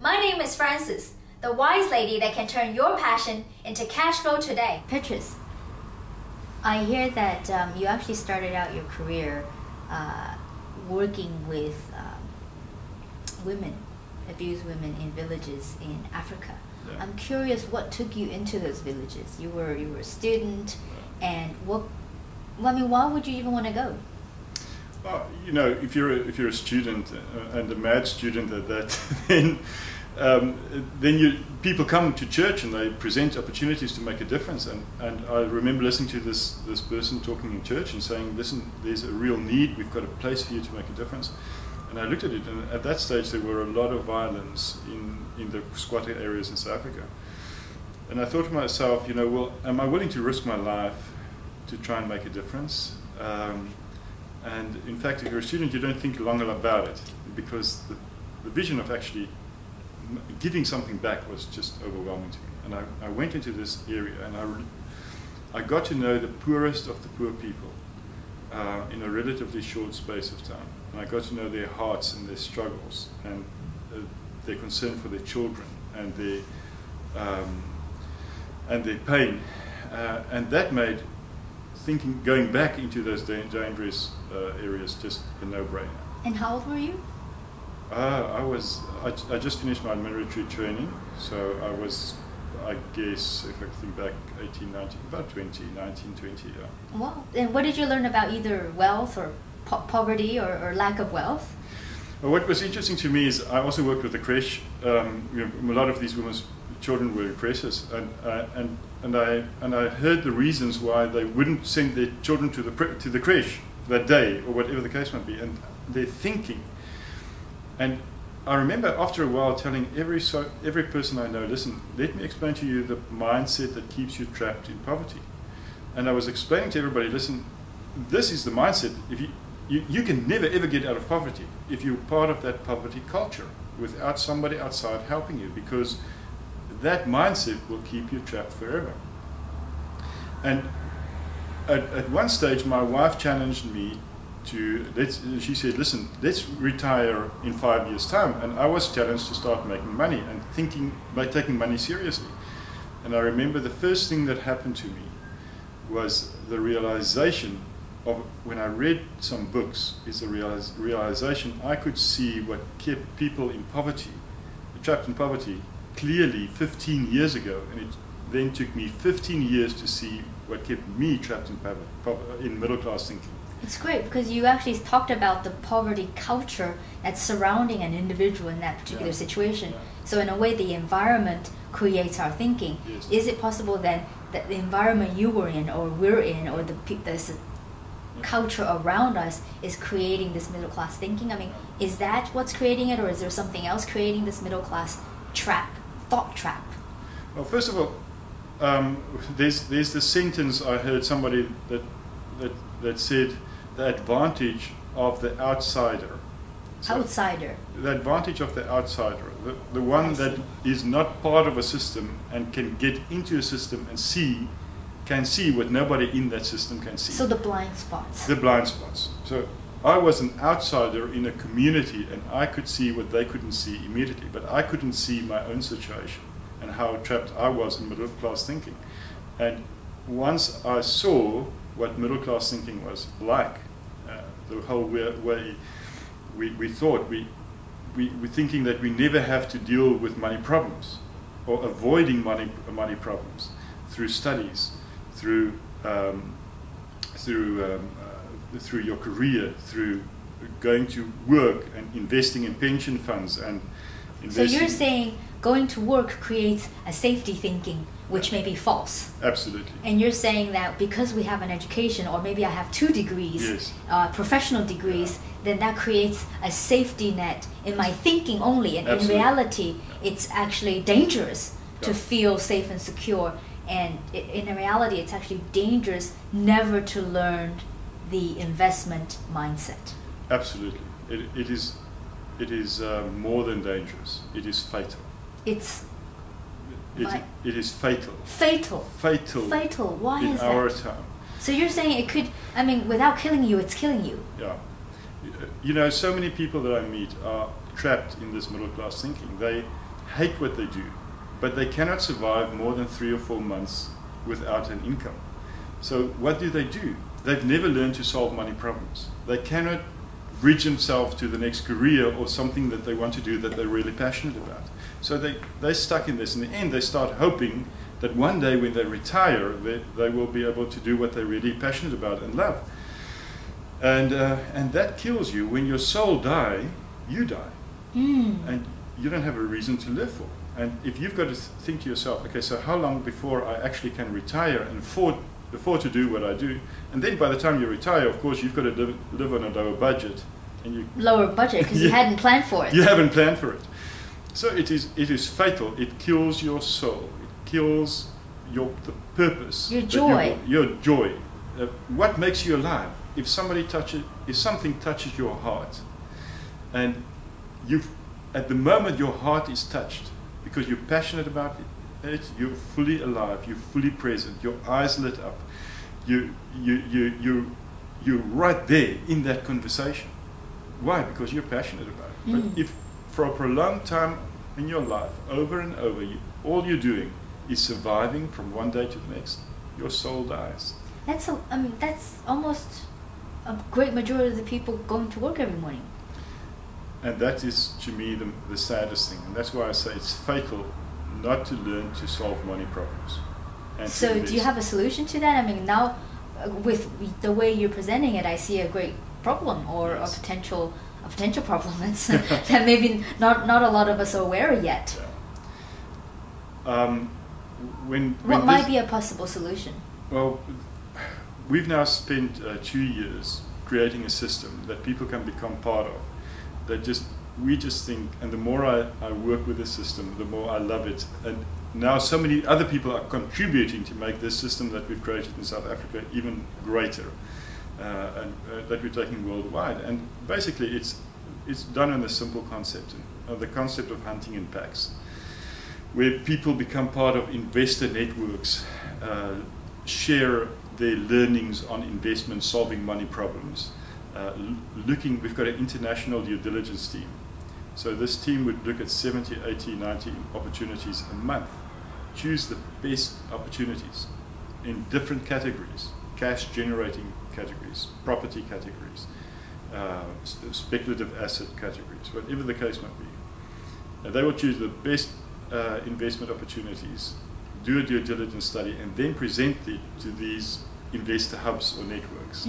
My name is Francis, the wise lady that can turn your passion into cash flow today. Petrus, I hear that you actually started out your career working with women, abused women in villages in Africa. Yeah. I'm curious, what took you into those villages? You were a student, and why would you even want to go? Well, you know, if you're a student and a mad student at that, then people come to church and they present opportunities to make a difference. And I remember listening to this person talking in church and saying, "Listen, there's a real need. We've got a place for you to make a difference." And I looked at it, and at that stage there were a lot of violence in the squatter areas in South Africa. And I thought to myself, you know, well, am I willing to risk my life to try and make a difference? And in fact, if you're a student, you don't think long about it, because the vision of actually giving something back was just overwhelming to me. And I went into this area, and I got to know the poorest of the poor people in a relatively short space of time. And I got to know their hearts and their struggles, and their concern for their children, and their pain. And that made going back into those dangerous areas just a no-brainer. And how old were you? I just finished my military training, so I was, I guess, if I think back, 18, 19, about 19, 20, yeah. Wow. And what did you learn about either wealth or poverty or lack of wealth? Well, what was interesting to me is I also worked with the creche. You know, a lot of these women's children were in creches, and I heard the reasons why they wouldn't send their children to the creche that day, or whatever the case might be, and their thinking. And I remember after a while telling every person I know, listen, let me explain to you the mindset that keeps you trapped in poverty. And I was explaining to everybody, listen, this is the mindset. If you can never ever get out of poverty if you're part of that poverty culture without somebody outside helping you, because that mindset will keep you trapped forever. And at one stage, my wife challenged me to, she said, listen, let's retire in 5 years' time. And I was challenged to start making money and thinking by taking money seriously. And I remember the first thing that happened to me was the realization of, when I read some books, is the realization I could see what kept people in poverty, trapped in poverty, clearly 15 years ago. And it then took me 15 years to see what kept me trapped in middle-class thinking. It's great because you actually talked about the poverty culture that's surrounding an individual in that particular situation. Yeah. So in a way, the environment creates our thinking. Yes. Is it possible then that the environment you were in, or we're in, or this culture around us is creating this middle-class thinking? I mean, is that what's creating it, or is there something else creating this middle-class thought trap? Well, first of all, there's the sentence I heard somebody that said, the advantage of the outsider. So Outsider. the advantage of the outsider, the one that is not part of a system and can get into a system and can see what nobody in that system can see. So the blind spots. The blind spots. So I was an outsider in a community, and I could see what they couldn't see immediately, but I couldn't see my own situation and how trapped I was in middle class thinking. And once I saw what middle class thinking was like, the whole way we thought, we're thinking that we never have to deal with money problems, or avoiding money problems through studies, through your career, through going to work and investing in pension funds and investing. So you're saying going to work creates a safety thinking, which may be false. Absolutely. And you're saying that because we have an education, or maybe I have 2 degrees, yes, professional degrees, then that creates a safety net in my thinking only. And absolutely, in reality, it's actually dangerous to feel safe and secure. And in reality, it's actually dangerous never to learn the investment mindset. Absolutely. It is more than dangerous. It is fatal. It is fatal. Fatal. Fatal. Fatal. Why is that? In our time. So you're saying it could, I mean, without killing you, it's killing you. Yeah. You know, so many people that I meet are trapped in this middle class thinking. hate what they do, but they cannot survive more than 3 or 4 months without an income. So what do? They've never learned to solve money problems. They cannot bridge themselves to the next career or something that they want to do that they're really passionate about. So they're stuck in this. In the end, they start hoping that one day when they retire, they will be able to do what they're really passionate about and love. And that kills you. When your soul dies, you die. And you don't have a reason to live for. And if you've got to think to yourself, okay, so how long before I actually can retire and afford to do what I do? And then by the time you retire, of course, you've got to live on a lower budget. Lower budget, because you hadn't planned for it. You haven't planned for it. So it is fatal. It kills your soul. It kills the purpose. Your joy. Your joy. What makes you alive? If something touches your heart, and at the moment your heart is touched, because you're passionate about it, you're fully alive, you're fully present, your eyes lit up, you're right there in that conversation. Why? Because you're passionate about it. But if for a prolonged time in your life, over and over, all you're doing is surviving from one day to the next, your soul dies. That's almost a great majority of the people going to work every morning. And that is, to me, the saddest thing. And that's why I say it's fatal not to learn to solve money problems. So do you have a solution to that? I mean, now with the way you're presenting it, I see a great problem, or a potential problem that maybe not a lot of us are aware of yet. Yeah. What might be a possible solution? Well, we've now spent 2 years creating a system that people can become part of. We just think, and the more I work with the system, the more I love it. And now so many other people are contributing to make this system that we've created in South Africa even greater, and that we're taking worldwide. And basically it's done on a simple concept, the concept of hunting in packs, where people become part of investor networks, share their learnings on investment, solving money problems. We've got an international due diligence team. So this team would look at 70, 80, 90 opportunities a month, choose the best opportunities in different categories, cash generating categories, property categories, speculative asset categories, whatever the case might be. They will choose the best investment opportunities, do a due diligence study, and then present it to these investor hubs or networks.